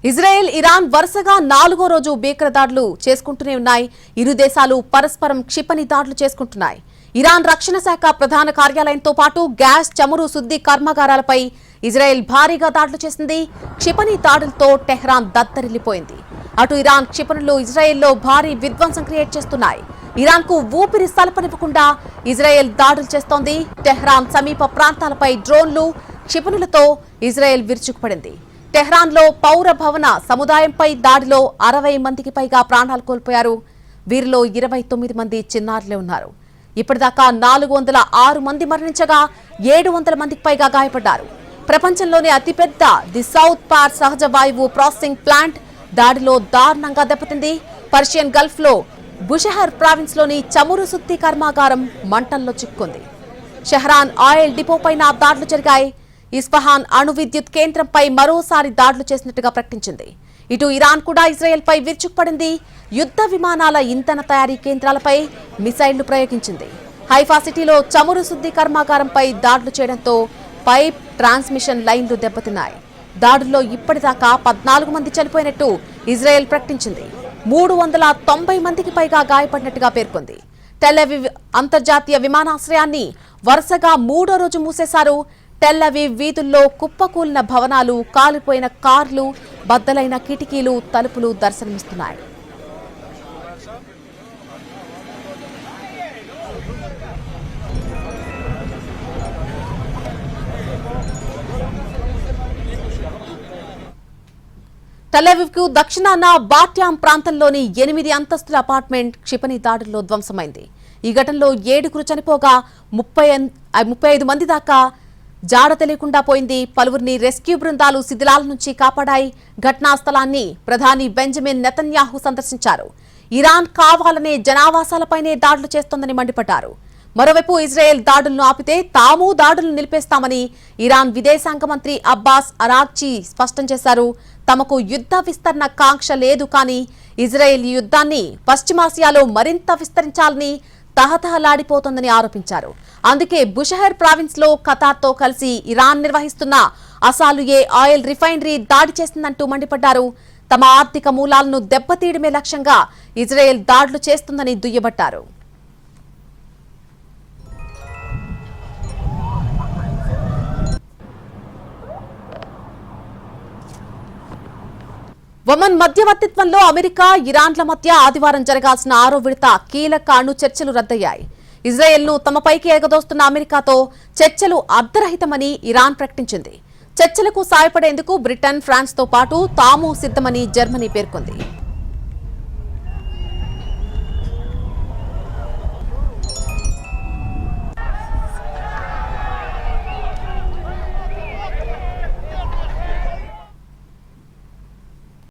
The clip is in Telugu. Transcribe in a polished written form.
ఇజ్రాయెల్ ఇరాన్ వరుసగా 4వ రోజు భీకర దాడులు చేసుకుంటూనే ఉన్నాయి. ఇరు దేశాలు పరస్పరం క్షిపణి దాడులు చేసుకుంటున్నాయి. ఇరాన్ రక్షణ శాఖ ప్రధాన కార్యాలయంతో పాటు గ్యాస్ చమురు శుద్ధి కర్మాగారాలపై ఇజ్రాయెల్ భారీగా దాడులు చేసింది. క్షిపణి దాడులతో టెహ్రాన్ దద్దరిల్లిపోయింది. అటు ఇరాన్ క్షిపణులు ఇజ్రాయెల్లో భారీ విధ్వంసం క్రియేట్ చేస్తున్నాయి. ఇరాన్ కు ఊపిరి సలపనివ్వకుండా ఇజ్రాయెల్ దాడులు చేస్తోంది. టెహ్రాన్ సమీప ప్రాంతాలపై డ్రోన్లు క్షిపణులతో ఇజ్రాయెల్ విరుచుకుపడింది. టెహ్రాన్లో పౌర భవన సముదాయంపై దాడిలో 60 మందికి పైగా ప్రాణాలు కోల్పోయారు. వీరిలో 29 మంది చిన్నారులే ఉన్నారు. ఇప్పటిదాకా 406 మంది మరణించగా 700 మందికి పైగా గాయపడ్డారు. ప్రపంచంలోనే అతిపెద్ద ది సౌత్ పార్ సహజ వాయువు ప్రాసెసింగ్ ప్లాంట్ దాడిలో దారుణంగా దెబ్బతింది. పర్షియన్ గల్ఫ్ లో బుషహర్ ప్రావిన్స్ లోని చమురు శుద్ధి కర్మాగారం మంటల్లో చిక్కుంది. షెహ్రాన్ ఆయిల్ డిపో పైన దాడులు జరిగాయి. ఇస్ఫహాన్ అణు విద్యుత్ కేంద్రంపై మరోసారి దాడులు చేసినట్టుగా ప్రకటించింది. ఇటు ఇరాన్ కూడా ఇజ్రాయెల్ పై విరుచుకుపడింది. యుద్ధ విమానాల ఇంధన తయారీ కేంద్రాలపై మిసైళ్లు ప్రయోగించింది. హైఫా సిటీలో చమురు శుద్ధి కర్మాగారంపై దాడులు చేయడంతో పైప్ ట్రాన్స్మిషన్ లైన్లు దెబ్బతిన్నాయి. దాడుల్లో ఇప్పటిదాకా 14 మంది చనిపోయినట్టు ఇజ్రాయెల్ ప్రకటించింది. 390 మందికి పైగా గాయపడినట్టుగా పేర్కొంది. టెల్ అవీవ్ అంతర్జాతీయ విమానాశ్రయాన్ని వరుసగా 3వ రోజు మూసేశారు. టెల్ అవీవ్ వీధుల్లో కుప్పకూలిన భవనాలు, కాలిపోయిన కార్లు, బద్దలైన కిటికీలు, తలుపులు దర్శనమిస్తున్నాయి. టెల్ అవీవ్ కు దక్షిణాన బాట్యాం ప్రాంతంలోని 8 అంతస్తుల అపార్ట్మెంట్ క్షిపణి దాడుల్లో ధ్వంసమైంది. ఈ ఘటనలో 7 చనిపోగా 35 మంది దాకా జాడ తెలియకుండా పోయింది. పలువురిని రెస్క్యూ బృందాలు శిథిలాల నుంచి కాపాడాయి. ఘటనా స్థలాన్ని ప్రధాని బెంజమిన్ నెతన్యాహు సందర్శించారు. ఇరాన్ కావాలనే జనావాసాలపైనే దాడులు చేస్తోందని మండిపడ్డారు. మరోవైపు ఇజ్రాయెల్ దాడులను ఆపితే తాము దాడులను నిలిపేస్తామని ఇరాన్ విదేశాంగ మంత్రి అబ్బాస్ అరాగ్చి స్పష్టం చేశారు. తమకు యుద్ధ విస్తరణ కాంక్ష లేదు, కానీ ఇజ్రాయెల్ యుద్ధాన్ని పశ్చిమాసియాలో మరింత విస్తరించాలని తహతహలాడిపోతోందని ఆరోపించారు. అందుకే బుషహర్ ప్రావిన్స్ లో ఖతార్తో కలిసి ఇరాన్ నిర్వహిస్తున్న అసాలుయే ఆయిల్ రిఫైనరీ దాడి చేస్తుందంటూ మండిపడ్డారు. తమ ఆర్థిక మూలాలను దెబ్బతీయడమే లక్ష్యంగా ఇజ్రాయెల్ దాడులు చేస్తుందని దుయ్యబట్టారు. ఒమన్ మధ్యవర్తిత్వంలో అమెరికా, ఇరాన్ల మధ్య ఆదివారం జరగాల్సిన 6వ విడత కీలక అణు చర్చలు రద్దయ్యాయి. ఇజ్రాయెల్ను తమపైకి ఎగదోస్తున్న అమెరికాతో చర్చలు అర్ధరహితమని ఇరాన్ ప్రకటించింది. చర్చలకు సాయపడేందుకు బ్రిటన్, ఫ్రాన్స్తో పాటు తాము సిద్ధమని జర్మనీ పేర్కొంది.